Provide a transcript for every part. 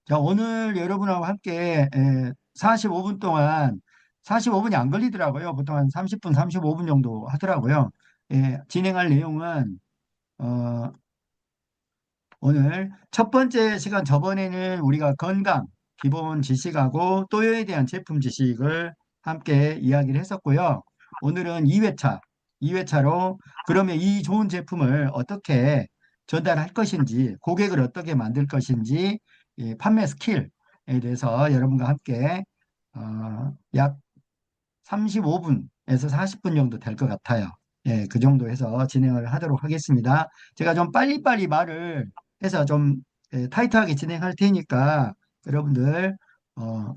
자, 오늘 여러분하고 함께 45분 동안 45분이 안 걸리더라고요. 보통 한 30분, 35분 정도 하더라고요. 진행할 내용은 어, 오늘 첫 번째 시간 저번에는 우리가 건강 기본 지식하고 또요에 대한 제품 지식을 함께 이야기를 했었고요. 오늘은 2회차, 2회차로 그러면 이 좋은 제품을 어떻게 전달할 것인지, 고객을 어떻게 만들 것인지, 이 판매 스킬에 대해서 여러분과 함께 약 35분에서 40분 정도 될 것 같아요. 그 정도 해서 진행을 하도록 하겠습니다. 제가 좀 빨리빨리 말을 해서 좀 타이트하게 진행할 테니까 여러분들 어,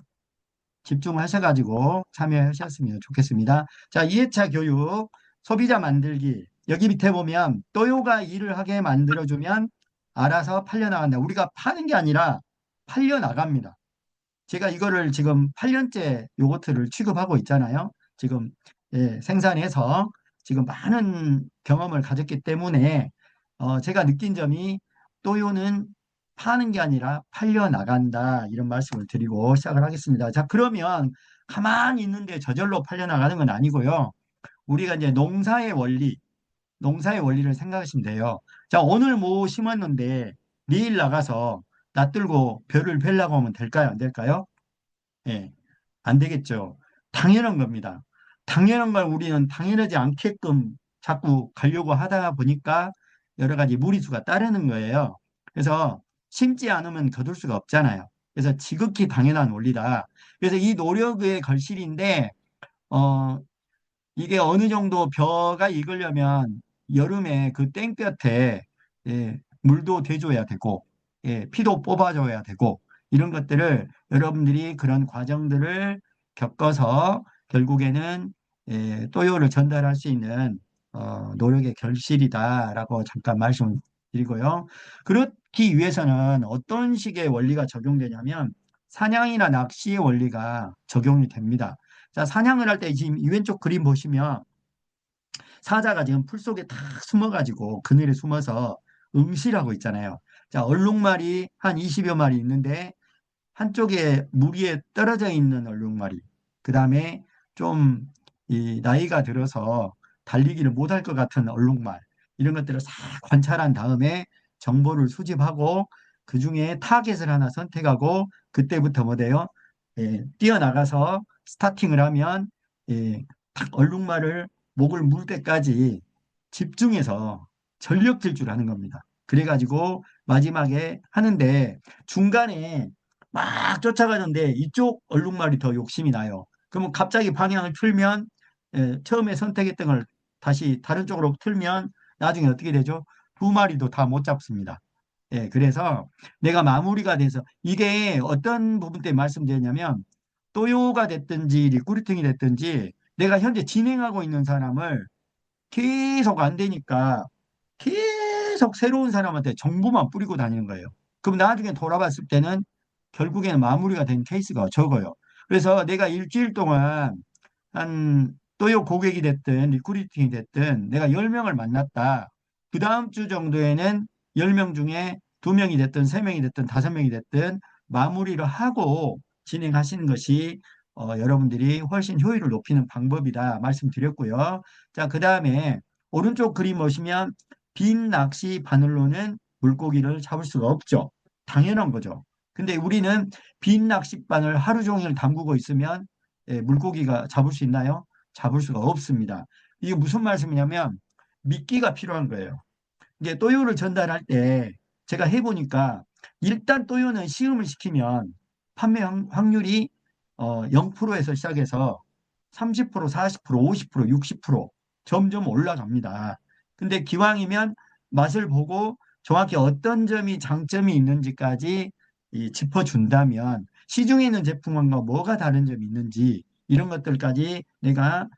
집중하셔가지고 참여하셨으면 좋겠습니다. 자, 2회차 교육 소비자 만들기. 여기 밑에 보면 또요가 일을 하게 만들어주면 알아서 팔려나간다. 우리가 파는 게 아니라 팔려나갑니다. 제가 이거를 지금 8년째 요거트를 취급하고 있잖아요. 지금 생산해서 지금 많은 경험을 가졌기 때문에 제가 느낀 점이 또요는 파는 게 아니라 팔려 나간다 이런 말씀을 드리고 시작을 하겠습니다. 자, 그러면 가만히 있는데 저절로 팔려 나가는 건 아니고요. 우리가 이제 농사의 원리를 생각하시면 돼요. 자, 오늘 뭐 심었는데 내일 나가서 낯들고 별을 벨라고 하면 될까요? 안 될까요? 예, 안 되겠죠. 당연한 겁니다. 당연한 걸 우리는 당연하지 않게끔 자꾸 가려고 하다 보니까 여러 가지 무리수가 따르는 거예요. 그래서 심지 않으면 거둘 수가 없잖아요. 그래서 지극히 당연한 원리다. 그래서 이 노력의 걸실인데, 어, 이게 어느 정도 벼가 익으려면 여름에 그 땡볕에 물도 대줘야 되고 피도 뽑아줘야 되고 이런 것들을 여러분들이 그런 과정들을 겪어서 결국에는 또요를 전달할 수 있는 노력의 결실이다라고 잠깐 말씀드리고요. 그렇기 위해서는 어떤 식의 원리가 적용되냐면 사냥이나 낚시의 원리가 적용이 됩니다. 자, 사냥을 할 때 지금 이 왼쪽 그림 보시면 사자가 지금 풀 속에 다 숨어가지고 그늘에 숨어서 응시하고 있잖아요. 자, 얼룩말이 한 20여 마리 있는데 한쪽에 물 위에 떨어져 있는 얼룩말이, 그 다음에 좀 이 나이가 들어서 달리기를 못할 것 같은 얼룩말, 이런 것들을 싹 관찰한 다음에 정보를 수집하고 그 중에 타겟을 하나 선택하고 그때부터 뭐 돼요? 뛰어나가서 스타팅을 하면 딱 얼룩말을 목을 물 때까지 집중해서 전력 질주를 하는 겁니다. 그래가지고 마지막에 하는데 중간에 막 쫓아가는데 이쪽 얼룩말이 더 욕심이 나요. 그러면 갑자기 방향을 틀면 처음에 선택했던 걸 다시 다른 쪽으로 틀면 나중에 어떻게 되죠? 두 마리도 다 못 잡습니다. 그래서 내가 마무리가 돼서 이게 어떤 부분 때문에 말씀드렸냐면 또요가 됐든지 리크루팅이 됐든지 내가 현재 진행하고 있는 사람을 계속 안 되니까 계속 새로운 사람한테 정보만 뿌리고 다니는 거예요. 그럼 나중에 돌아봤을 때는 결국에는 마무리가 된 케이스가 적어요. 그래서 내가 일주일 동안 한 또요 고객이 됐든 리크루팅이 됐든 내가 10명을 만났다. 그 다음 주 정도에는 10명 중에 2명이 됐든 3명이 됐든 5명이 됐든 마무리를 하고 진행하시는 것이 여러분들이 훨씬 효율을 높이는 방법이다 말씀드렸고요. 자, 그 다음에 오른쪽 그림 보시면 빈 낚시 바늘로는 물고기를 잡을 수가 없죠. 당연한 거죠. 근데 우리는 빈 낚싯바늘 하루 종일 담그고 있으면 물고기가 잡을 수 있나요? 잡을 수가 없습니다. 이게 무슨 말씀이냐면 미끼가 필요한 거예요. 이게 또요를 전달할 때 제가 해보니까 일단 또요는 시음을 시키면 판매 확률이 0%에서 시작해서 30%, 40%, 50%, 60% 점점 올라갑니다. 근데 기왕이면 맛을 보고 정확히 어떤 점이 장점이 있는지까지 짚어준다면 시중에 있는 제품과 뭐가 다른 점이 있는지 이런 것들까지 내가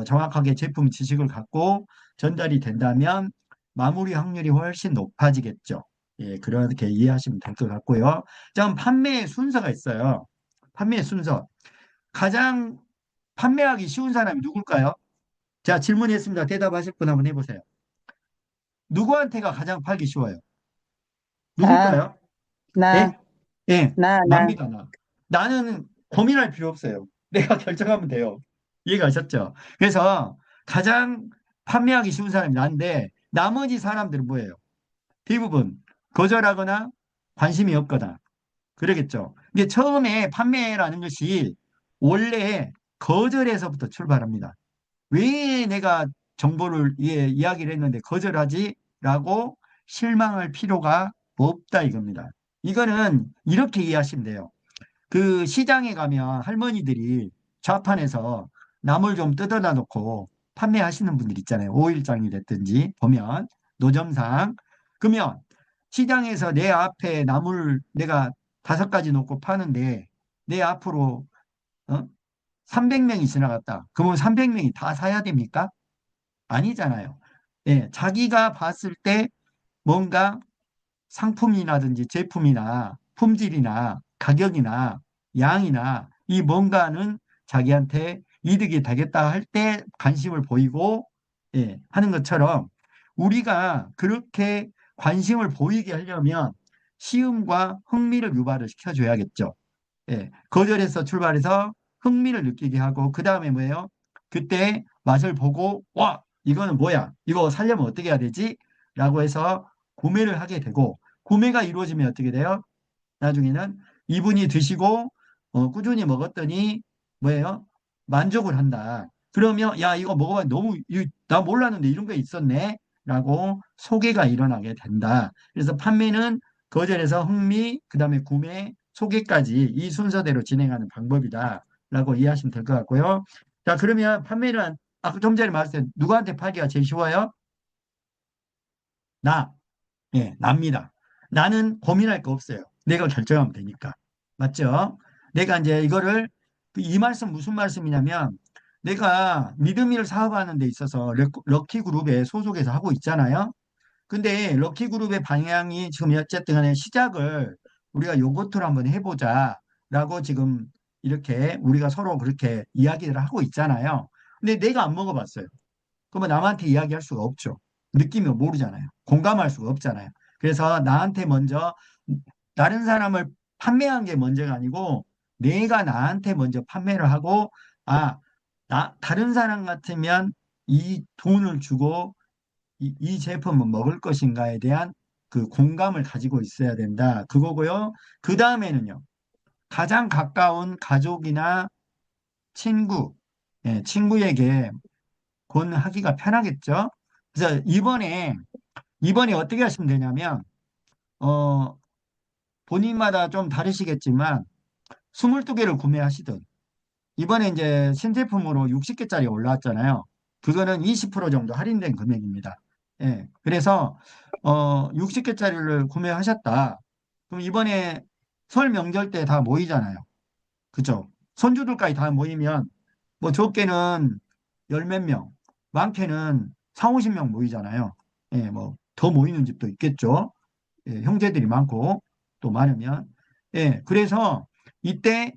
정확하게 제품 지식을 갖고 전달이 된다면 마무리 확률이 훨씬 높아지겠죠. 그렇게 이해하시면 될 것 같고요. 자, 판매의 순서가 있어요. 판매의 순서. 가장 판매하기 쉬운 사람이 누굴까요? 자, 질문했습니다. 대답하실 분 한번 해보세요. 누구한테가 가장 팔기 쉬워요? 나, 누굴까요? 예? 나, 예, 나. 납니다, 나. 나는 고민할 필요 없어요. 내가 결정하면 돼요. 이해가셨죠? 그래서 가장 판매하기 쉬운 사람이 난데 나머지 사람들은 뭐예요? 대부분 거절하거나 관심이 없거나 그러겠죠. 이게 처음에 판매라는 것이 원래 거절에서부터 출발합니다. 왜 내가 정보를 이야기를 했는데 거절하지? 라고 실망할 필요가 없다 이겁니다. 이거는 이렇게 이해하시면 돼요. 그 시장에 가면 할머니들이 좌판에서 나물 좀 뜯어다 놓고 판매하시는 분들 있잖아요. 오일장이 됐든지 보면 노점상. 그러면 시장에서 내 앞에 나물 내가 5가지 놓고 파는데 내 앞으로 300명이 지나갔다. 그러면 300명이 다 사야 됩니까? 아니잖아요. 예, 자기가 봤을 때 뭔가 상품이라든지 제품이나 품질이나 가격이나 양이나 이 뭔가는 자기한테 이득이 되겠다 할 때 관심을 보이고 예, 하는 것처럼 우리가 그렇게 관심을 보이게 하려면 시음과 흥미를 유발을 시켜줘야겠죠. 예, 거절해서 출발해서 흥미를 느끼게 하고 그 다음에 뭐예요? 그때 맛을 보고 와 이거는 뭐야? 이거 살려면 어떻게 해야 되지? 라고 해서 구매를 하게 되고 구매가 이루어지면 어떻게 돼요? 나중에는 이분이 드시고 꾸준히 먹었더니 뭐예요? 만족을 한다. 그러면 야 이거 먹어봐 너무 나 몰랐는데 이런 게 있었네. 라고 소개가 일어나게 된다. 그래서 판매는 거절에서 흥미, 그다음에 구매, 소개까지 이 순서대로 진행하는 방법이다. 라고 이해하시면 될 것 같고요. 자, 그러면 판매는 아까 좀 전에 말했어요. 누구한테 팔기가 제일 쉬워요? 나. 예, 납니다. 나는 고민할 거 없어요. 내가 결정하면 되니까. 맞죠? 내가 이제 이거를 이 말씀 무슨 말씀이냐면 내가 믿음을 사업하는 데 있어서 럭키그룹에 소속해서 하고 있잖아요. 근데 럭키그룹의 방향이 지금 어쨌든 간에 시작을 우리가 요거트로 한번 해보자 라고 지금 이렇게 우리가 서로 그렇게 이야기를 하고 있잖아요. 근데 내가 안 먹어봤어요. 그러면 남한테 이야기할 수가 없죠. 느끼면 모르잖아요. 공감할 수가 없잖아요. 그래서 나한테 먼저 다른 사람을 판매한 게 문제가 아니고 내가 나한테 먼저 판매를 하고 아, 다른 사람 같으면 이 돈을 주고 이 제품을 먹을 것인가에 대한 그 공감을 가지고 있어야 된다. 그거고요. 그 다음에는요. 가장 가까운 가족이나 친구, 예, 친구에게 권하기가 편하겠죠. 그래서 이번에 어떻게 하시면 되냐면 어 본인마다 좀 다르시겠지만 22개를 구매하시든 이번에 이제 신제품으로 60개짜리 올라왔잖아요. 그거는 20% 정도 할인된 금액입니다. 예. 그래서 60개짜리를 구매하셨다. 그럼 이번에 설 명절 때 다 모이잖아요. 그죠? 손주들까지 다 모이면 뭐 적게는 열 몇 명, 많게는 4, 50명 모이잖아요. 예, 뭐 더 모이는 집도 있겠죠. 예, 형제들이 많고 또 많으면. 예, 그래서 이때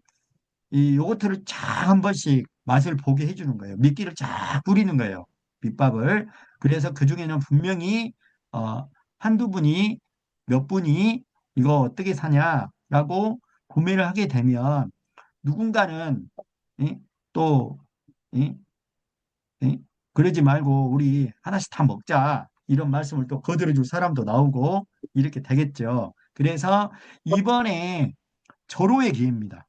이 요거트를 쫙 한 번씩 맛을 보게 해주는 거예요. 미끼를 쫙 뿌리는 거예요. 밑밥을. 그래서 그 중에는 분명히 한두 분이 몇 분이 이거 어떻게 사냐라고 구매를 하게 되면 누군가는 예? 또 예? 예? 그러지 말고 우리 하나씩 다 먹자 이런 말씀을 또 거들어 줄 사람도 나오고 이렇게 되겠죠. 그래서 이번에 절호의 기회입니다.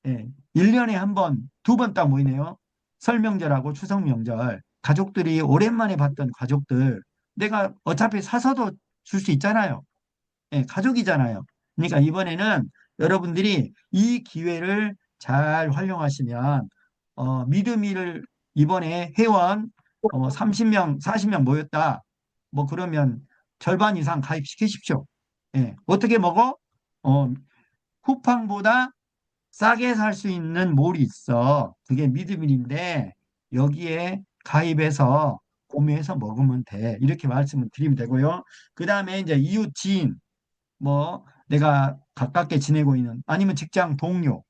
예, 1년에 한 번, 두 번 딱 모이네요. 설 명절하고 추석 명절. 가족들이 오랜만에 봤던 가족들. 내가 어차피 사서도 줄 수 있잖아요. 예, 가족이잖아요. 그러니까 이번에는 여러분들이 이 기회를 잘 활용하시면 믿음이를 이번에 회원 30명, 40명 모였다. 뭐 그러면 절반 이상 가입시키십시오. 예, 어떻게 먹어? 어, 쿠팡보다 싸게 살 수 있는 몰이 있어. 그게 미드밀인데 여기에 가입해서 구매해서 먹으면 돼. 이렇게 말씀을 드리면 되고요. 그 다음에 이제 이웃 지인, 뭐 내가 가깝게 지내고 있는 아니면 직장 동료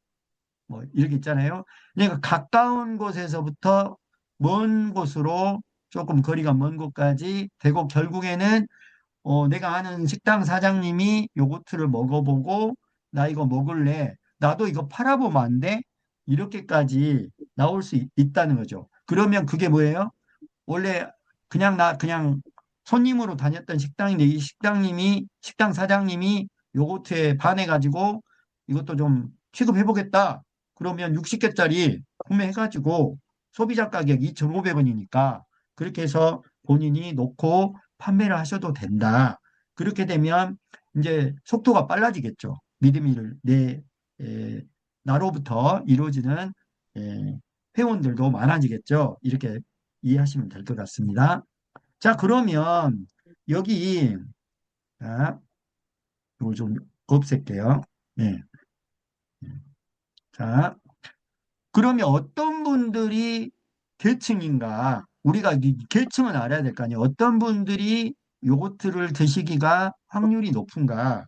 뭐 이렇게 있잖아요. 그러니까 가까운 곳에서부터 먼 곳으로 조금 거리가 먼 곳까지 되고 결국에는 내가 아는 식당 사장님이 요거트를 먹어보고 나 이거 먹을래. 나도 이거 팔아보면 안 돼? 이렇게까지 나올 수 있다는 거죠. 그러면 그게 뭐예요? 원래 그냥 손님으로 다녔던 식당인데 이 식당 사장님이 요거트에 반해가지고 이것도 좀 취급해보겠다. 그러면 60개짜리 구매해가지고 소비자 가격 2,500원이니까 그렇게 해서 본인이 놓고 판매를 하셔도 된다. 그렇게 되면 이제 속도가 빨라지겠죠. 믿음을 나로부터 이루어지는 에, 회원들도 많아지겠죠. 이렇게 이해하시면 될 것 같습니다. 자, 그러면 여기 자, 이거 좀 없앨게요. 네. 자, 그러면 어떤 분들이 계층인가? 우리가 이 계층은 알아야 될 거 아니에요. 어떤 분들이 요거트를 드시기가 확률이 높은가?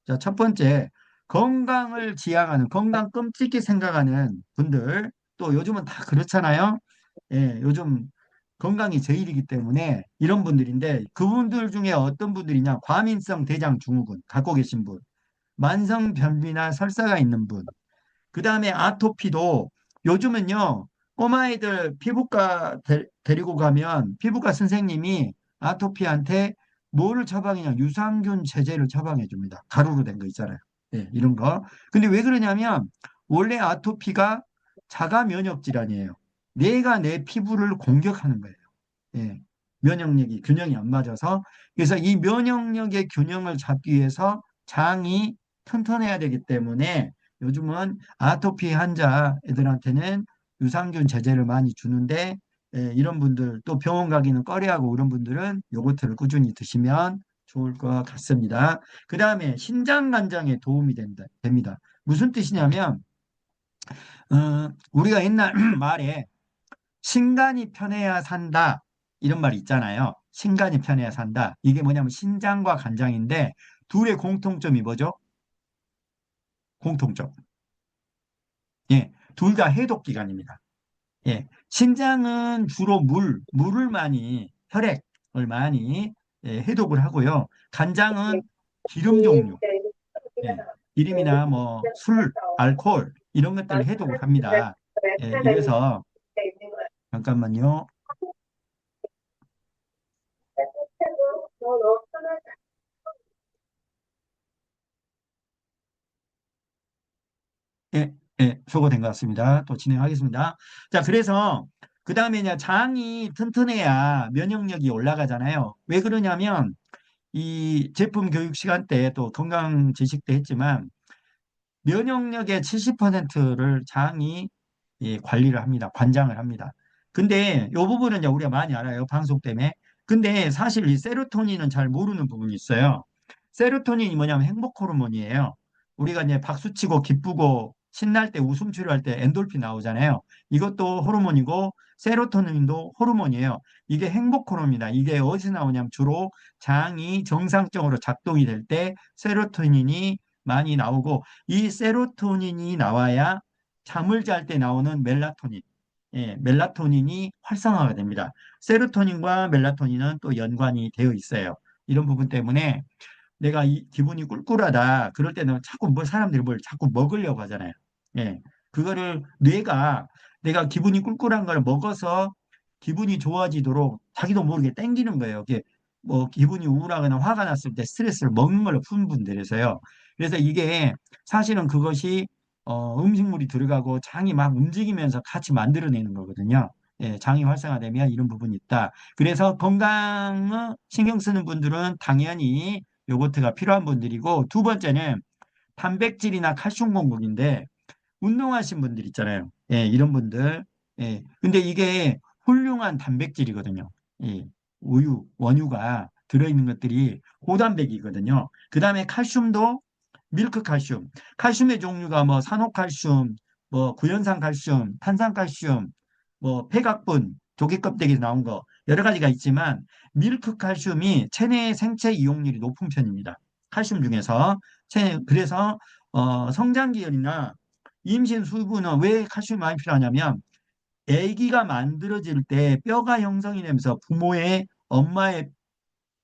자, 첫 번째, 건강을 지향하는, 건강 끔찍히 생각하는 분들, 또 요즘은 다 그렇잖아요. 예, 요즘 건강이 제일이기 때문에 이런 분들인데, 그분들 중에 어떤 분들이냐? 과민성 대장 증후군 갖고 계신 분, 만성 변비나 설사가 있는 분, 그 다음에 아토피도 요즘은요, 꼬마애들 피부과 데리고 가면 피부과 선생님이 아토피한테 뭐를 처방이냐, 유산균 제제를 처방해 줍니다. 가루로 된 거 있잖아요. 예, 이런 거. 근데 왜 그러냐면, 원래 아토피가 자가 면역 질환이에요. 내가 내 피부를 공격하는 거예요. 예, 면역력이 균형이 안 맞아서. 그래서 이 면역력의 균형을 잡기 위해서 장이 튼튼해야 되기 때문에 요즘은 아토피 환자 애들한테는 유산균 제제를 많이 주는데, 이런 분들 또 병원 가기는 꺼려하고 그런 분들은 요거트를 꾸준히 드시면 좋을 것 같습니다. 그 다음에 신장 관장에 도움이 됩니다. 무슨 뜻이냐면 우리가 옛날 말에 신간이 편해야 산다 이런 말이 있잖아요. 신간이 편해야 산다. 이게 뭐냐면 신장과 간장인데 둘의 공통점이 뭐죠? 공통점. 예, 둘 다 해독 기관입니다. 예, 신장은 주로 물을 많이, 혈액을 많이 해독을 하고요. 간장은 기름 종류, 예, 기름이나 뭐 술, 알코올 이런 것들을 해독을 합니다. 예, 이래서 잠깐만요. 예, 예, 소거된 것 같습니다. 또 진행하겠습니다. 자, 그래서 그 다음에 이제 장이 튼튼해야 면역력이 올라가잖아요. 왜 그러냐면 이 제품 교육 시간 때 또 건강 지식 때 했지만 면역력의 70%를 장이 관리를 합니다. 관장을 합니다. 근데 이 부분은 이제 우리가 많이 알아요. 방송 때문에. 근데 사실 이 세로토닌은 잘 모르는 부분이 있어요. 세로토닌이 뭐냐면 행복 호르몬이에요. 우리가 이제 박수치고 기쁘고 신날 때 웃음치료 할 때 엔돌핀 나오잖아요. 이것도 호르몬이고 세로토닌도 호르몬이에요. 이게 행복 호르몬이다. 이게 어디서 나오냐면 주로 장이 정상적으로 작동이 될 때 세로토닌이 많이 나오고 이 세로토닌이 나와야 잠을 잘 때 나오는 멜라토닌, 멜라토닌이 활성화가 됩니다. 세로토닌과 멜라토닌은 또 연관이 되어 있어요. 이런 부분 때문에 내가 기분이 꿀꿀하다. 그럴 때는 자꾸 뭐 사람들이 뭘 자꾸 먹으려고 하잖아요. 예. 그거를 뇌가 내가 기분이 꿀꿀한 걸 먹어서 기분이 좋아지도록 자기도 모르게 땡기는 거예요. 이게 뭐 기분이 우울하거나 화가 났을 때 스트레스를 먹는 걸로 푸는 분들에서요. 그래서 이게 사실은 그것이 음식물이 들어가고 장이 막 움직이면서 같이 만들어내는 거거든요. 예, 장이 활성화되면 이런 부분이 있다. 그래서 건강 신경 쓰는 분들은 당연히 요거트가 필요한 분들이고 두 번째는 단백질이나 칼슘 공급인데 운동하신 분들 있잖아요. 예, 이런 분들. 예, 근데 이게 훌륭한 단백질이거든요. 예, 우유, 원유가 들어있는 것들이 고단백이거든요. 그 다음에 칼슘도 밀크 칼슘. 칼슘의 종류가 뭐 산호칼슘, 뭐 구연산 칼슘, 탄산 칼슘, 뭐 폐각분, 조개 껍데기에서 나온 거 여러 가지가 있지만 밀크 칼슘이 체내 생체 이용률이 높은 편입니다. 칼슘 중에서 그래서 성장기혈이나 임신 수부는 왜 칼슘이 많이 필요하냐면 아기가 만들어질 때 뼈가 형성이 되면서 엄마의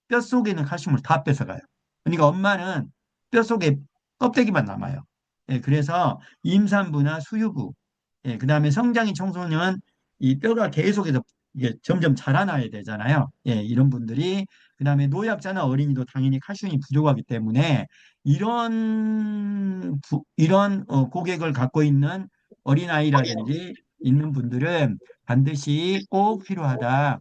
뼛속에 있는 칼슘을 다 뺏어가요. 그러니까 엄마는 뼛속에 껍데기만 남아요. 예, 그래서 임산부나 수유부, 예, 그다음에 성장기 청소년 이 뼈가 계속해서 이게 점점 자라나야 되잖아요. 예, 이런 분들이 그다음에 노약자나 어린이도 당연히 칼슘이 부족하기 때문에 이런 고객을 갖고 있는 어린아이라든지 있는 분들은 반드시 꼭 필요하다.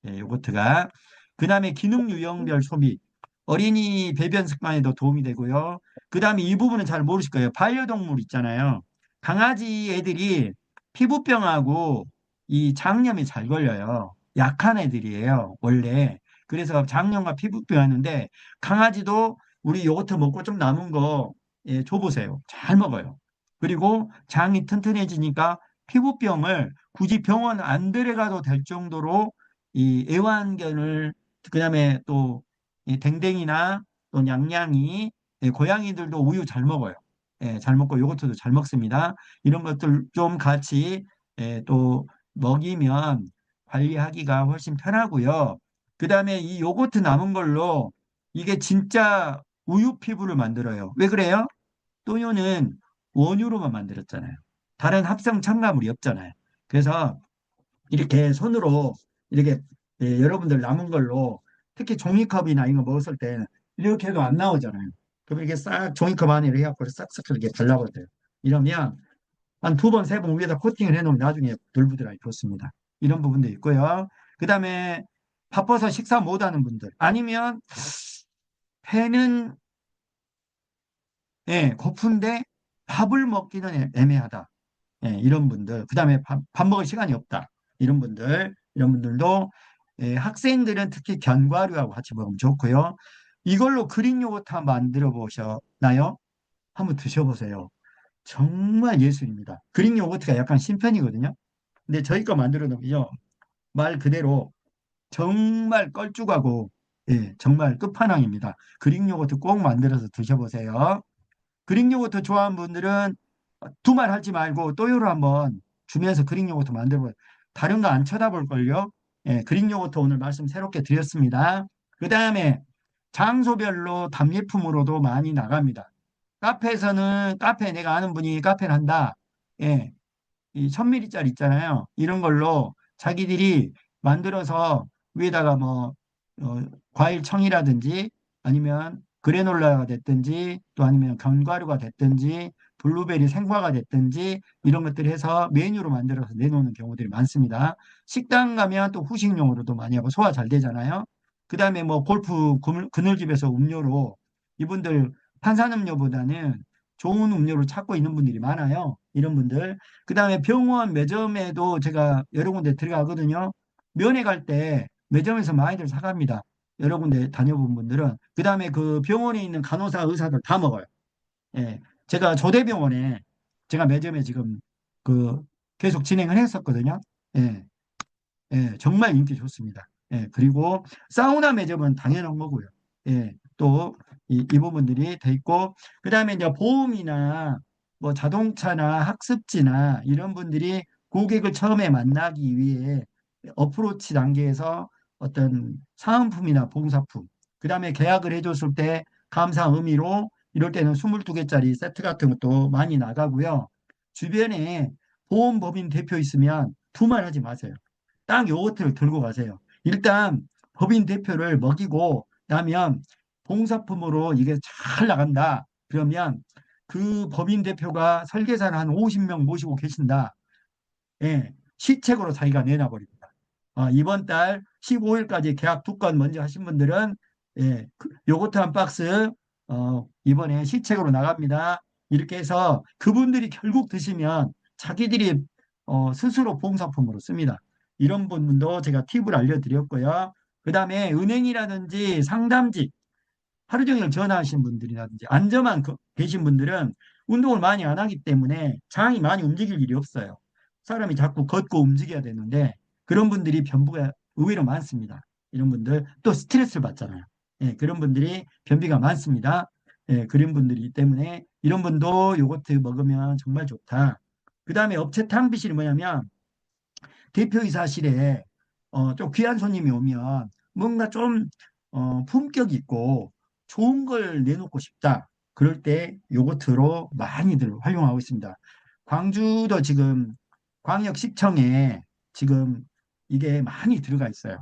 예, 요거트가. 그다음에 기능 유형별 소비. 어린이 배변 습관에도 도움이 되고요. 그다음에 이 부분은 잘 모르실 거예요. 반려동물 있잖아요. 강아지 애들이 피부병하고 이 장염이 잘 걸려요. 약한 애들이에요, 원래. 그래서 장염과 피부병 하는데 강아지도 우리 요거트 먹고 좀 남은 거 예, 줘보세요. 잘 먹어요. 그리고 장이 튼튼해지니까 피부병을 굳이 병원 안 데려가도 될 정도로 이 애완견을 그다음에 또 이 댕댕이나 또 냥냥이 예, 고양이들도 우유 잘 먹어요. 예, 잘 먹고 요거트도 잘 먹습니다. 이런 것들 좀 같이 예, 또 먹이면 관리하기가 훨씬 편하고요. 그다음에 이 요거트 남은 걸로 이게 진짜 우유 피부를 만들어요. 왜 그래요? 또요는 원유로만 만들었잖아요. 다른 합성 첨가물이 없잖아요. 그래서 이렇게 손으로 이렇게 예, 여러분들 남은 걸로 특히 종이컵이나 이거 먹었을 때 이렇게 해도 안 나오잖아요. 그럼 이렇게 싹 종이컵 안에 이렇게 해갖고 싹싹 이렇게 발라버려요. 이러면 한 두 번, 세 번 위에다 코팅을 해놓으면 나중에 불부들하게 좋습니다. 이런 부분도 있고요. 그 다음에 바빠서 식사 못하는 분들 아니면 배는 예, 고픈데 밥을 먹기는 애매하다. 예, 이런 분들, 그 다음에 밥 먹을 시간이 없다. 이런 분들도 예, 학생들은 특히 견과류하고 같이 먹으면 좋고요. 이걸로 그릭 요거트 한번 만들어 보셨나요? 한번 드셔보세요. 정말 예술입니다. 그릭 요거트가 약간 신편이거든요. 근데 저희 거 만들어 놓으면요. 말 그대로 정말 껄쭉하고 예, 정말 끝판왕입니다. 그릭 요거트 꼭 만들어서 드셔보세요. 그릭 요거트 좋아하는 분들은 두말 하지 말고 또요로 한번 주면서 그릭 요거트 만들어 다른 거 안 쳐다볼 걸요. 예, 그릭 요거트 오늘 말씀 새롭게 드렸습니다. 그 다음에 장소별로 답례품으로도 많이 나갑니다. 카페에서는 카페 내가 아는 분이 카페를 한다. 예, 이 1000ml짜리 있잖아요. 이런 걸로 자기들이 만들어서 위에다가 뭐 어, 과일 청이라든지 아니면 그래놀라가 됐든지 또 아니면 견과류가 됐든지 블루베리 생과가 됐든지 이런 것들 해서 메뉴로 만들어서 내놓는 경우들이 많습니다. 식당 가면 또 후식용으로도 많이 하고 소화 잘 되잖아요. 그 다음에 뭐 골프 그늘집에서 음료로 이분들 탄산음료보다는 좋은 음료를 찾고 있는 분들이 많아요. 이런 분들. 그 다음에 병원 매점에도 제가 여러 군데 들어가거든요. 면회 갈 때 매점에서 많이들 사갑니다. 여러 군데 다녀본 분들은. 그 다음에 그 병원에 있는 간호사, 의사들 다 먹어요. 예. 제가 조대병원에 제가 매점에 지금 그 계속 진행을 했었거든요. 예. 예, 정말 인기 좋습니다. 예, 그리고 사우나 매점은 당연한 거고요. 예, 또 이 부분들이 돼 있고, 그 다음에 이제 보험이나 뭐 자동차나 학습지나 이런 분들이 고객을 처음에 만나기 위해 어프로치 단계에서 어떤 사은품이나 봉사품, 그 다음에 계약을 해줬을 때 감사 의미로 이럴 때는 22개짜리 세트 같은 것도 많이 나가고요. 주변에 보험법인 대표 있으면 두말하지 마세요. 딱 요거트를 들고 가세요. 일단 법인 대표를 먹이고 나면 봉사품으로 이게 잘 나간다. 그러면 그 법인 대표가 설계사를 한 50명 모시고 계신다. 예, 시책으로 자기가 내놔버립니다. 이번 달 15일까지 계약 2건 먼저 하신 분들은 예, 요거트 한 박스 이번에 시책으로 나갑니다. 이렇게 해서 그분들이 결국 드시면 자기들이 스스로 봉사품으로 씁니다. 이런 부분도 제가 팁을 알려드렸고요. 그 다음에 은행이라든지 상담직 하루 종일 전화하신 분들이라든지 앉아만 계신 분들은 운동을 많이 안 하기 때문에 장이 많이 움직일 일이 없어요. 사람이 자꾸 걷고 움직여야 되는데 그런 분들이 변비가 의외로 많습니다. 이런 분들 또 스트레스를 받잖아요. 예, 그런 분들이 변비가 많습니다. 예, 그런 분들이기 때문에 이런 분도 요거트 먹으면 정말 좋다. 그 다음에 업체 탕비실이 뭐냐면 대표이사실에 좀 귀한 손님이 오면 뭔가 좀 품격 있고 좋은 걸 내놓고 싶다. 그럴 때 요거트로 많이들 활용하고 있습니다. 광주도 지금 광역시청에 지금 이게 많이 들어가 있어요.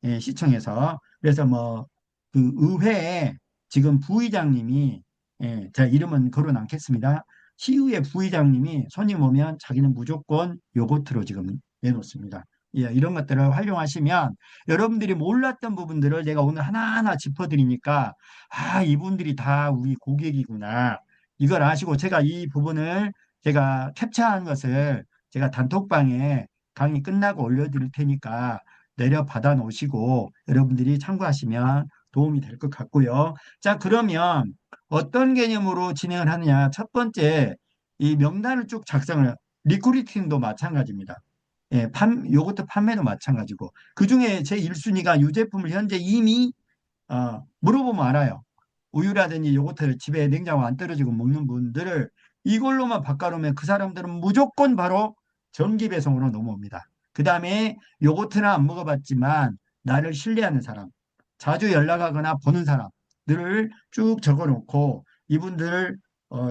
예, 시청에서. 그래서 뭐 그 의회에 지금 부의장님이, 예, 제가 이름은 거론 않겠습니다. 시의회 부의장님이 손님 오면 자기는 무조건 요거트로 지금 내놓습니다. 예, 이런 것들을 활용하시면 여러분들이 몰랐던 부분들을 제가 오늘 하나하나 짚어드리니까 아, 이분들이 다 우리 고객이구나. 이걸 아시고 제가 이 부분을 제가 캡처한 것을 제가 단톡방에 강의 끝나고 올려드릴 테니까 내려 받아 놓으시고 여러분들이 참고하시면 도움이 될 것 같고요. 자, 그러면 어떤 개념으로 진행을 하느냐. 첫 번째, 이 명단을 쭉 작성을, 리크루팅도 마찬가지입니다. 예, 요거트 판매도 마찬가지고. 그중에 제 1순위가 유제품을 현재 이미 물어보면 알아요. 우유라든지 요거트를 집에 냉장고 안 떨어지고 먹는 분들을 이걸로만 바꿔놓으면 그 사람들은 무조건 바로 정기 배송으로 넘어옵니다. 그 다음에 요거트는 안 먹어봤지만 나를 신뢰하는 사람, 자주 연락하거나 보는 사람들을 쭉 적어놓고 이분들을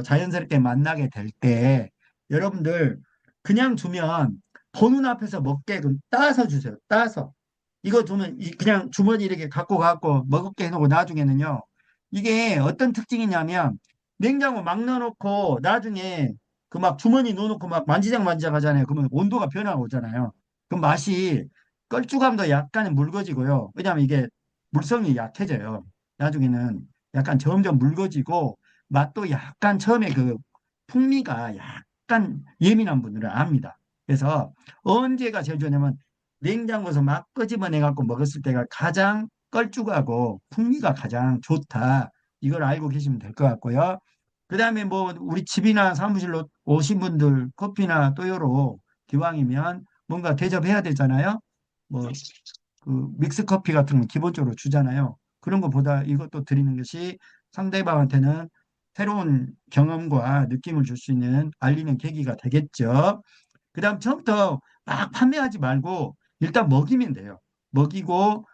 자연스럽게 만나게 될 때 여러분들 그냥 주면 보는 앞에서 먹게끔 따서 주세요. 따서. 이거 두면 그냥 주머니 이렇게 갖고 가고 먹을게 해놓고 나중에는요. 이게 어떤 특징이냐면 냉장고 막 넣어놓고 나중에 그 막 주머니 넣어놓고 막 만지작 만지작 하잖아요. 그러면 온도가 변화가 오잖아요. 그 맛이 걸쭉함도 약간은 묽어지고요. 왜냐하면 이게 물성이 약해져요. 나중에는 약간 점점 묽어지고 맛도 약간 처음에 그 풍미가 약간 예민한 분들은 압니다. 그래서 언제가 제일 좋냐면 냉장고에서 막 끄집어내 갖고 먹었을 때가 가장 걸쭉하고 풍미가 가장 좋다. 이걸 알고 계시면 될 것 같고요. 그 다음에 뭐 우리 집이나 사무실로 오신 분들 커피나 또요로 기왕이면 뭔가 대접해야 되잖아요. 뭐 그 믹스 커피 같은 거 기본적으로 주잖아요. 그런 것보다 이것도 드리는 것이 상대방한테는 새로운 경험과 느낌을 줄 수 있는 알리는 계기가 되겠죠. 그 다음 처음부터 막 판매하지 말고 일단 먹이면 돼요. 먹이고,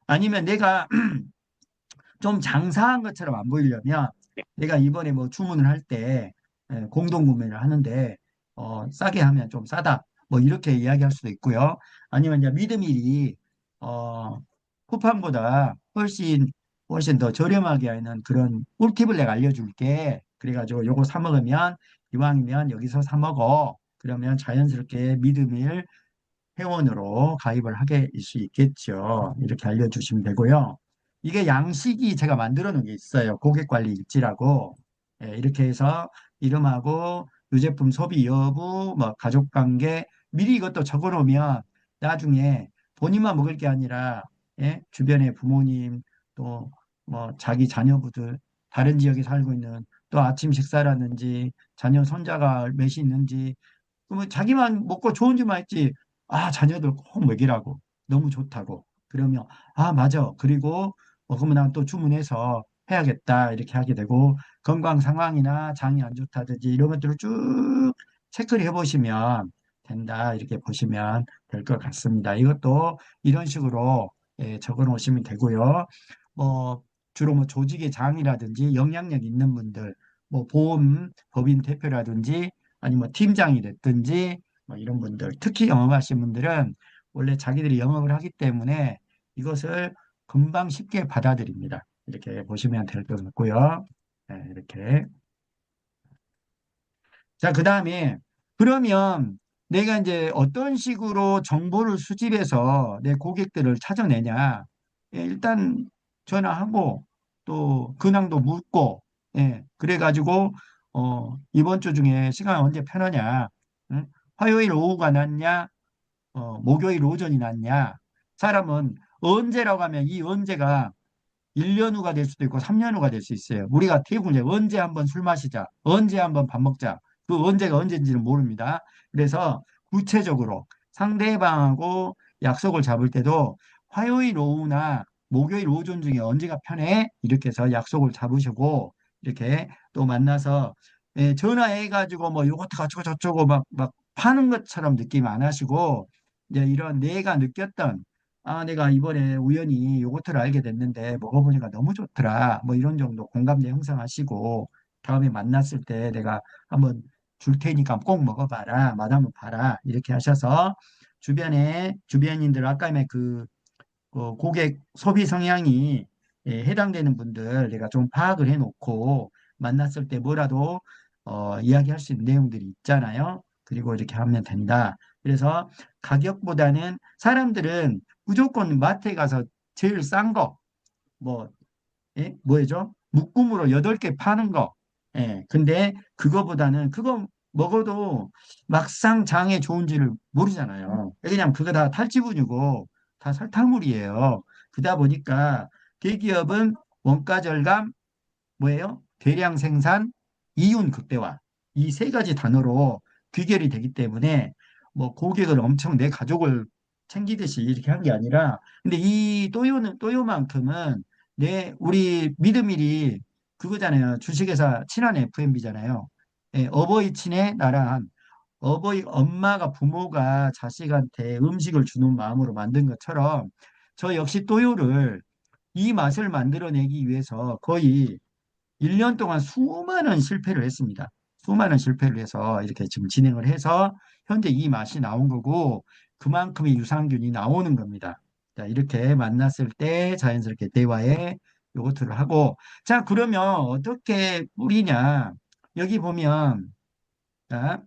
아니면 내가 좀 장사한 것처럼 안 보이려면 내가 이번에 뭐 주문을 할 때 공동 구매를 하는데 싸게 하면 좀 싸다. 뭐 이렇게 이야기할 수도 있고요. 아니면 이제 믿음일이 어, 쿠팡보다 훨씬 더 저렴하게 하는 그런 꿀팁을 내가 알려줄게. 그래가지고 요거 사 먹으면 이왕이면 여기서 사 먹어. 그러면 자연스럽게 믿음일 회원으로 가입을 하게 될 수 있겠죠. 이렇게 알려주시면 되고요. 이게 양식이 제가 만들어 놓은 게 있어요. 고객관리 일지라고. 예, 이렇게 해서 이름하고 유제품 소비 여부, 뭐 가족관계 미리 이것도 적어 놓으면 나중에 본인만 먹을 게 아니라 예, 주변의 부모님 또 뭐 자기 자녀분들 다른 지역에 살고 있는 또 아침 식사라든지 자녀 손자가 몇이 있는지 그러면 자기만 먹고 좋은 줄만 했지. 아, 자녀들 꼭 먹이라고. 너무 좋다고. 그러면, 아, 맞아. 그리고, 그러면 난 또 주문해서 해야겠다. 이렇게 하게 되고, 건강 상황이나 장이 안 좋다든지 이런 것들을 쭉 체크를 해보시면 된다. 이렇게 보시면 될 것 같습니다. 이것도 이런 식으로 적어 놓으시면 되고요. 뭐, 주로 뭐 조직의 장이라든지 영향력 있는 분들, 뭐 보험, 법인 대표라든지 아니면 뭐 팀장이 됐든지 뭐 이런 분들, 특히 영업하신 분들은 원래 자기들이 영업을 하기 때문에 이것을 금방 쉽게 받아들입니다. 이렇게 보시면 될 것 같고요. 네, 이렇게. 자, 그 다음에 그러면 내가 이제 어떤 식으로 정보를 수집해서 내 고객들을 찾아내냐. 예, 일단 전화하고 또 근황도 묻고, 예, 그래가지고, 이번 주 중에 시간 언제 편하냐. 응? 화요일 오후가 낫냐, 목요일 오전이 낫냐. 사람은 언제라고 하면 이 언제가 1년 후가 될 수도 있고 3년 후가 될 수 있어요. 우리가 대부분 이제 언제 한번 술 마시자, 언제 한번 밥 먹자. 그 언제가 언제인지는 모릅니다. 그래서 구체적으로 상대방하고 약속을 잡을 때도 화요일 오후나 목요일 오전 중에 언제가 편해? 이렇게 해서 약속을 잡으시고 이렇게 또 만나서 전화해가지고 뭐 요것도 어쩌고 저쩌고 막 파는 것처럼 느낌 안 하시고 이제 이런 내가 느꼈던 내가 이번에 우연히 요거트를 알게 됐는데 먹어보니까 너무 좋더라. 뭐 이런 정도 공감대 형성하시고 다음에 만났을 때 내가 한번 줄 테니까 꼭 먹어봐라. 맛한번 봐라. 이렇게 하셔서 주변인들 아까 고객 소비 성향이 해당되는 분들 내가 좀 파악을 해놓고 만났을 때 뭐라도 이야기할 수 있는 내용들이 있잖아요. 그리고 이렇게 하면 된다. 그래서 가격보다는 사람들은 무조건 마트에 가서 제일 싼 거, 뭐, 뭐죠? 묶음으로 8개 파는 거. 근데 그거보다는 그거 먹어도 막상 장에 좋은지를 모르잖아요. 그냥 그거 다 탈지분이고 다 설탕물이에요. 그러다 보니까 대기업은 원가 절감, 뭐예요? 대량 생산, 이윤 극대화. 이 세 가지 단어로 귀결이 되기 때문에 뭐 고객을 엄청 내 가족을 챙기듯이 이렇게 한 게 아니라 근데 이 또요만큼은 우리 미드밀이 그거잖아요. 주식회사 친한 FMB잖아요. 어버이 친해 나란 어버이 엄마가 부모가 자식한테 음식을 주는 마음으로 만든 것처럼 저 역시 또요를 이 맛을 만들어내기 위해서 거의 1년 동안 수많은 실패를 했습니다. 수많은 실패를 해서 이렇게 지금 진행을 해서 현재 이 맛이 나온 거고 그만큼의 유산균이 나오는 겁니다. 자, 이렇게 만났을 때 자연스럽게 대화에 요거트를 하고 자, 그러면 어떻게 뿌리냐? 여기 보면 자,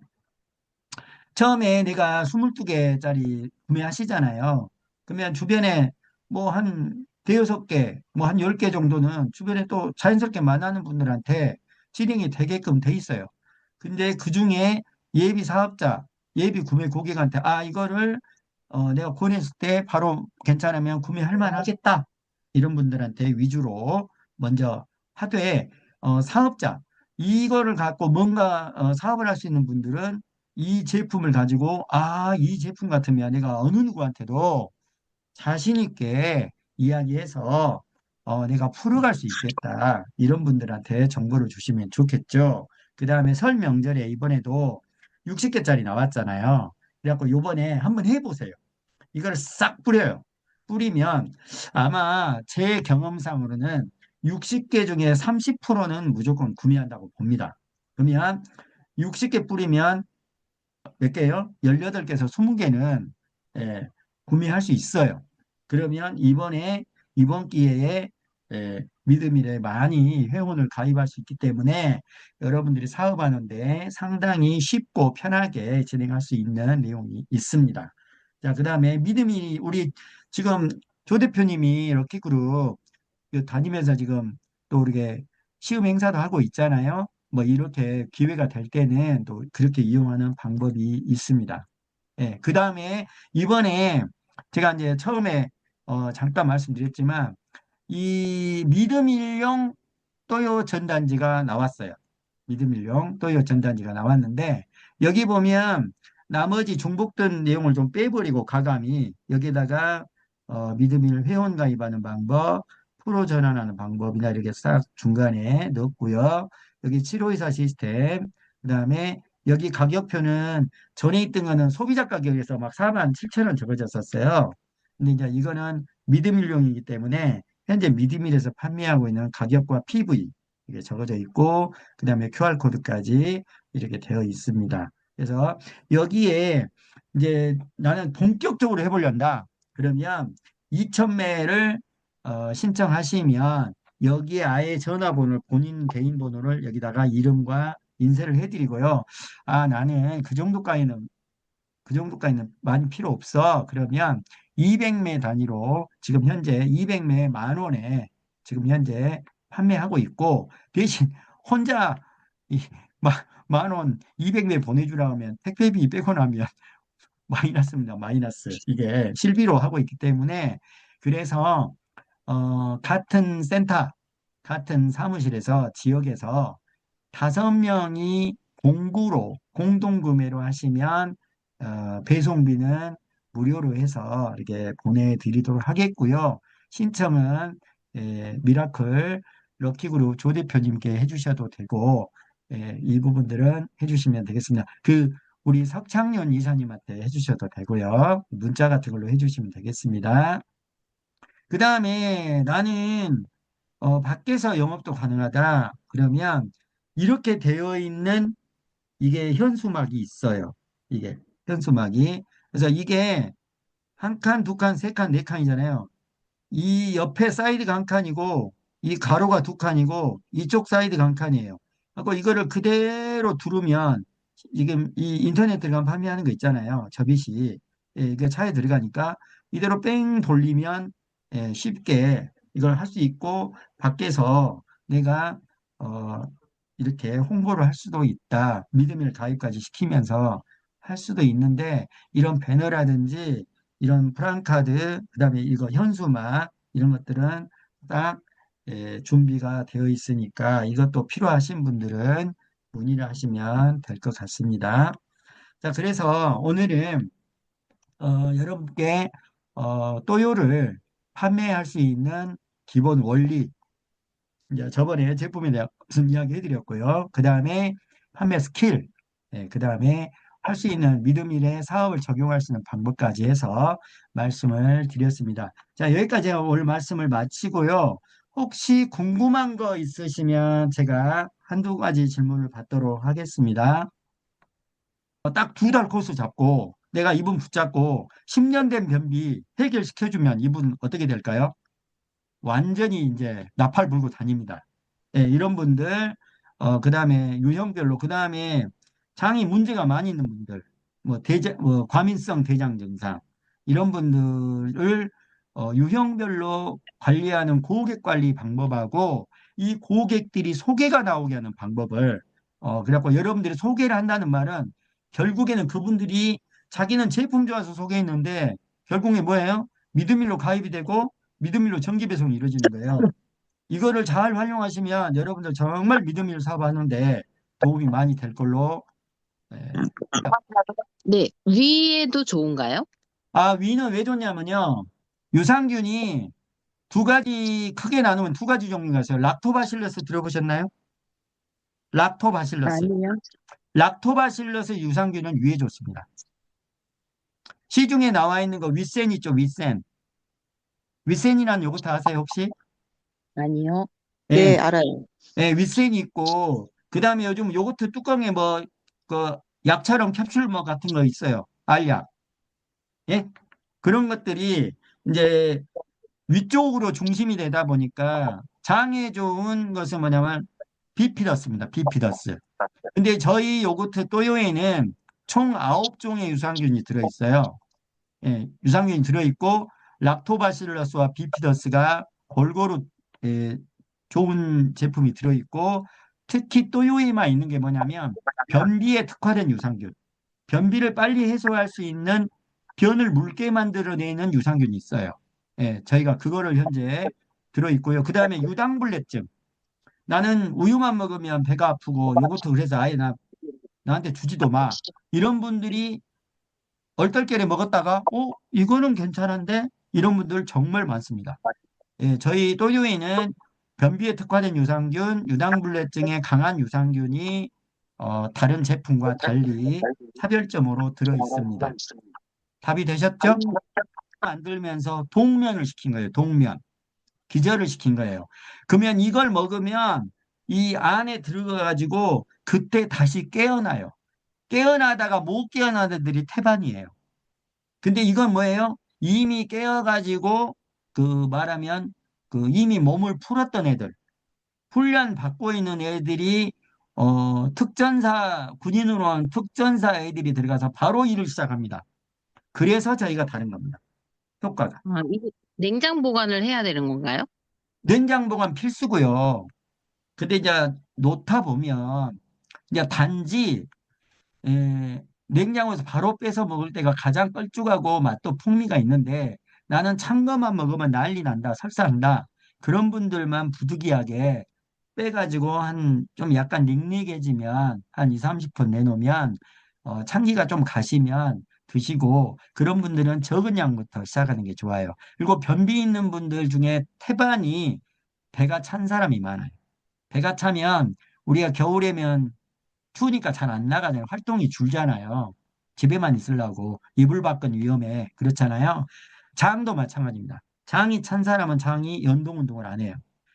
처음에 내가 22개짜리 구매하시잖아요. 그러면 주변에 뭐 한 대여섯 개, 뭐 한 10개 정도는 주변에 또 자연스럽게 만나는 분들한테 진행이 되게끔 돼 있어요. 근데 그 중에 예비 사업자, 예비 구매 고객한테 이거를 내가 권했을 때 바로 괜찮으면 구매할 만하겠다. 이런 분들한테 위주로 먼저 하되 사업자, 이거를 갖고 뭔가 사업을 할 수 있는 분들은 이 제품을 가지고 이 제품 같으면 내가 어느 누구한테도 자신 있게 이야기해서 내가 풀어갈 수 있겠다. 이런 분들한테 정보를 주시면 좋겠죠. 그 다음에 설 명절에 이번에도 60개짜리 나왔잖아요. 그래갖고 요번에 한번 해보세요. 이걸 싹 뿌려요. 뿌리면 아마 제 경험상으로는 60개 중에 30%는 무조건 구매한다고 봅니다. 그러면 60개 뿌리면 몇 개요? 18개에서 20개는 구매할 수 있어요. 그러면 이번 기회에 미드밀에 많이 회원을 가입할 수 있기 때문에 여러분들이 사업하는데 상당히 쉽고 편하게 진행할 수 있는 내용이 있습니다. 자, 그 다음에 미드밀이 우리 지금 조 대표님이 럭키그룹 다니면서 지금 또 이렇게 시음 행사도 하고 있잖아요. 뭐 이렇게 기회가 될 때는 또 그렇게 이용하는 방법이 있습니다. 그 다음에 이번에 제가 이제 처음에 잠깐 말씀드렸지만 이 믿음일용 또요 전단지가 나왔어요. 믿음일용 또요 전단지가 나왔는데 여기 보면 나머지 중복된 내용을 좀 빼버리고 가감이 여기다가 믿음일 회원 가입하는 방법, 프로 전환하는 방법이나 이렇게 싹 중간에 넣었고요. 여기 7524 시스템, 그다음에 여기 가격표는 전에 있던 거는 소비자 가격에서 막 47,000원 적어졌었어요. 근데 이제 이거는 믿음일용이기 때문에 현재 미드밀에서 판매하고 있는 가격과 PV 이게 적어져 있고 그다음에 QR코드까지 이렇게 되어 있습니다. 그래서 여기에 이제 나는 본격적으로 해보련다. 그러면 2,000매를 신청하시면 여기에 아예 전화번호를 본인 개인 번호를 여기다가 이름과 인쇄를 해드리고요. 나는 그 정도까지는 많이 필요 없어. 그러면 200매 단위로 지금 현재 200매 만 원에 지금 현재 판매하고 있고 대신 혼자 이 만 원 200매 보내주라 하면 택배비 빼고 나면 마이너스입니다. 마이너스. 이게 실비로 하고 있기 때문에 그래서 같은 센터, 같은 사무실에서 지역에서 5명이 공구로 공동구매로 하시면 배송비는 무료로 해서 이렇게 보내드리도록 하겠고요. 신청은 미라클 럭키그룹 조 대표님께 해주셔도 되고 이 부분들은 해주시면 되겠습니다. 우리 석창윤 이사님한테 해주셔도 되고요. 문자 같은 걸로 해주시면 되겠습니다. 그 다음에 나는 밖에서 영업도 가능하다. 그러면 이렇게 되어 있는 이게 현수막이 있어요. 이게 현수막이. 그래서 이게 한 칸, 두 칸, 세 칸, 네 칸이잖아요. 이 옆에 사이드가 한 칸이고 이 가로가 두 칸이고 이쪽 사이드가 한 칸이에요. 그리고 이거를 그대로 두르면 지금 이 인터넷 들어가면 판매하는 거 있잖아요. 접이시. 예, 이게 차에 들어가니까 이대로 뺑 돌리면 예, 쉽게 이걸 할 수 있고 밖에서 내가 어, 이렇게 홍보를 할 수도 있다. 믿음을 가입까지 시키면서 할 수도 있는데 이런 배너라든지 이런 프랑카드, 그다음에 이거 현수막 이런 것들은 딱 준비가 되어 있으니까 이것도 필요하신 분들은 문의를 하시면 될 것 같습니다. 자, 그래서 오늘은 여러분께 또요를 판매할 수 있는 기본 원리, 이제 저번에 제품에 대해서 이야기 해드렸고요. 그 다음에 판매 스킬, 그 다음에 할 수 있는 믿음일의 사업을 적용할 수 있는 방법까지 해서 말씀을 드렸습니다. 자, 여기까지 오늘 말씀을 마치고요. 혹시 궁금한 거 있으시면 제가 한두 가지 질문을 받도록 하겠습니다. 딱 두 달 코스 잡고 내가 이분 붙잡고 10년 된 변비 해결시켜주면 이분 어떻게 될까요? 완전히 이제 나팔 불고 다닙니다. 예, 이런 분들, 그 다음에 유형별로, 그 다음에 장이 문제가 많이 있는 분들, 과민성 대장 증상, 이런 분들을 유형별로 관리하는 고객 관리 방법하고 이 고객들이 소개가 나오게 하는 방법을, 그래갖고 여러분들이 소개를 한다는 말은 결국에는 그분들이 자기는 제품 좋아서 소개했는데 결국에 뭐예요? 믿음일로 가입이 되고 믿음일로 정기 배송이 이루어지는 거예요. 이거를 잘 활용하시면 여러분들 정말 믿음을 사업하는데 도움이 많이 될 걸로. 예. 네, 위에도 좋은가요? 위는 왜 좋냐면요. 유산균이 두 가지 크게 나누면 두 가지 종류가 있어요. 락토바실러스 들어보셨나요? 락토바실러스. 아니요. 락토바실러스 유산균은 위에 좋습니다. 시중에 나와 있는 거 위센 있죠, 위센. 위센이라는 요거트 아세요, 혹시? 아니요. 예, 네, 알아요. 예, 위센이 있고, 그 다음에 요즘 요거트 뚜껑에 뭐, 그, 약처럼 캡슐 뭐 같은 거 있어요. 알약. 예? 그런 것들이 이제 위쪽으로 중심이 되다 보니까 장에 좋은 것은 뭐냐면 비피더스입니다. 비피더스. 근데 저희 요거트 또요에는 총 9종의 유산균이 들어있어요. 예, 유산균이 들어있고 락토바실러스와 비피더스가 골고루 예, 좋은 제품이 들어있고 특히 또요에만 있는 게 뭐냐면 변비에 특화된 유산균. 변비를 빨리 해소할 수 있는 변을 묽게 만들어내는 유산균이 있어요. 예, 저희가 그거를 현재 들어있고요. 그 다음에 유당불내증. 나는 우유만 먹으면 배가 아프고 요거트 그래서 아예 나한테 주지도 마. 이런 분들이 얼떨결에 먹었다가 이거는 괜찮은데 이런 분들 정말 많습니다. 예, 저희 또유에는 변비에 특화된 유산균, 유당불내증에 강한 유산균이 다른 제품과 달리 차별점으로 들어 있습니다. 답이 되셨죠? 만들면서 동면을 시킨 거예요. 동면. 기절을 시킨 거예요. 그러면 이걸 먹으면 이 안에 들어가가지고 그때 다시 깨어나요. 깨어나다가 못 깨어나는 애들이 태반이에요. 근데 이건 뭐예요? 이미 깨어가지고 그 말하면 그 이미 몸을 풀었던 애들, 훈련 받고 있는 애들이 특전사 군인으로 한 특전사 애들이 들어가서 바로 일을 시작합니다. 그래서 저희가 다른 겁니다. 효과가. 이거 냉장 보관을 해야 되는 건가요? 냉장 보관 필수고요. 근데 이제 놓다 보면 이제 단지 냉장고에서 바로 빼서 먹을 때가 가장 껄쭉하고 맛도 풍미가 있는데 나는 찬 것만 먹으면 난리 난다, 설사한다. 그런 분들만 부득이하게 빼가지고 한 좀 약간 닝닝해지면 한 2, 30분 내놓으면 찬기가 좀 가시면 드시고 그런 분들은 적은 양부터 시작하는 게 좋아요. 그리고 변비 있는 분들 중에 태반이 배가 찬 사람이 많아요. 배가 차면 우리가 겨울에면 추우니까 잘 안 나가잖아요. 활동이 줄잖아요. 집에만 있으려고 이불 밖은 위험해. 그렇잖아요. 장도 마찬가지입니다. 장이 찬 사람은 장이 연동 운동을 안 해요.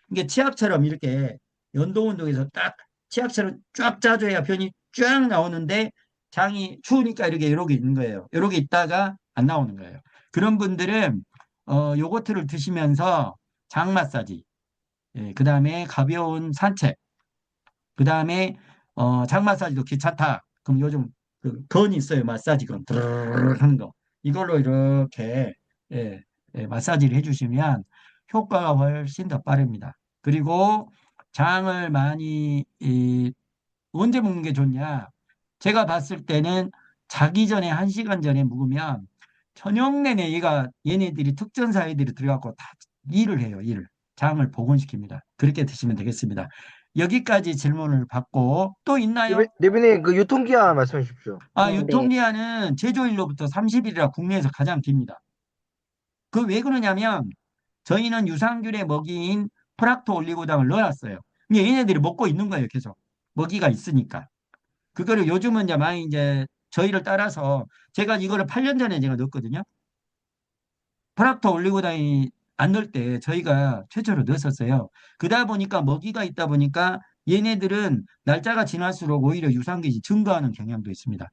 이게 치약처럼 이렇게 연동 운동에서 딱 치약처럼 쫙 짜줘야 변이 쫙 나오는데 장이 추우니까 이렇게 있는 거예요. 이렇게 있다가 안 나오는 거예요. 그런 분들은 요거트를 드시면서 장 마사지, 예, 그다음에 가벼운 산책, 그다음에 장 마사지도 괜찮다. 그럼 요즘 건 있어요. 마사지 건 드르르르 하는 거. 이걸로 이렇게 예, 마사지를 해주시면 효과가 훨씬 더 빠릅니다. 그리고 장을 많이 언제 먹는 게 좋냐? 제가 봤을 때는 자기 전에 1시간 전에 먹으면 저녁 내내 얘네들이 특전사회들이 들어가고 다 일을 해요, 일을. 장을 복원시킵니다. 그렇게 드시면 되겠습니다. 여기까지 질문을 받고 또 있나요? 대변인 그 유통기한 말씀해 주십시오. 아, 네. 유통기한은 제조일로부터 30일이라 국내에서 가장 깁니다. 그 왜 그러냐면 저희는 유산균의 먹이인 프락토 올리고당을 넣어놨어요. 근데 얘네들이 먹고 있는 거예요, 계속. 먹이가 있으니까. 그거를 요즘은 이제 많이 이제 저희를 따라서 제가 이거를 8년 전에 제가 넣었거든요. 프락토 올리고당이 안 넣을 때 저희가 최초로 넣었었어요. 그러다 보니까 먹이가 있다 보니까 얘네들은 날짜가 지날수록 오히려 유산균이 증가하는 경향도 있습니다.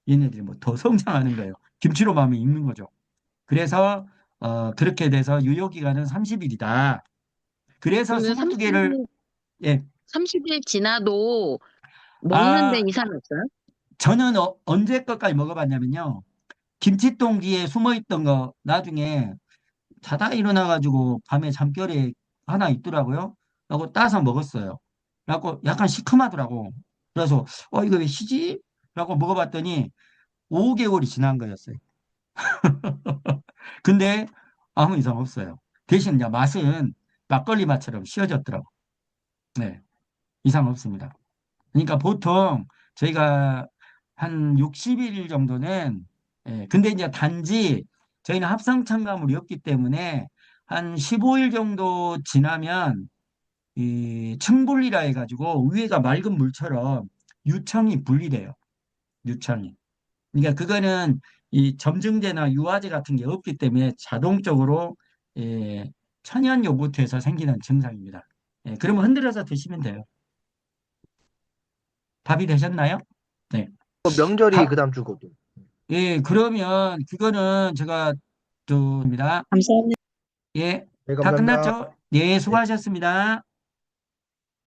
얘네들이 뭐 더 성장하는 거예요. 김치로 마음이 익는 거죠. 그래서 그렇게 돼서 유효기간은 30일이다. 그래서 그러면 22개를 30일, 예. 30일 지나도 먹는데 아, 이상 없어요? 저는 언제 것까지 먹어봤냐면요. 김치동기에 숨어있던 거 나중에 자다 일어나가지고 밤에 잠결에 하나 있더라고요. 라고 따서 먹었어요. 라고 약간 시큼하더라고. 그래서 이거 왜 시지? 라고 먹어봤더니 5개월이 지난 거였어요. 근데 아무 이상 없어요. 대신 이제 맛은 막걸리 맛처럼 쉬어졌더라고. 네, 이상 없습니다. 그러니까 보통 저희가 한 60일 정도는 근데 이제 단지 저희는 합성 첨가물이 없기 때문에 한 15일 정도 지나면 이 층분리라 해가지고 위에가 맑은 물처럼 유청이 분리돼요. 유청이. 그러니까 그거는 이 점증제나 유화제 같은 게 없기 때문에 자동적으로 예, 천연 요구르트에서 생기는 증상입니다. 예, 그러면 흔들어서 드시면 돼요. 답이 되셨나요? 네. 명절이 그 다, 다음 주거든. 예, 그러면 그거는 제가 입니다. 감사합니다. 예, 네, 다 감사합니다. 끝났죠? 예, 네. 수고하셨습니다.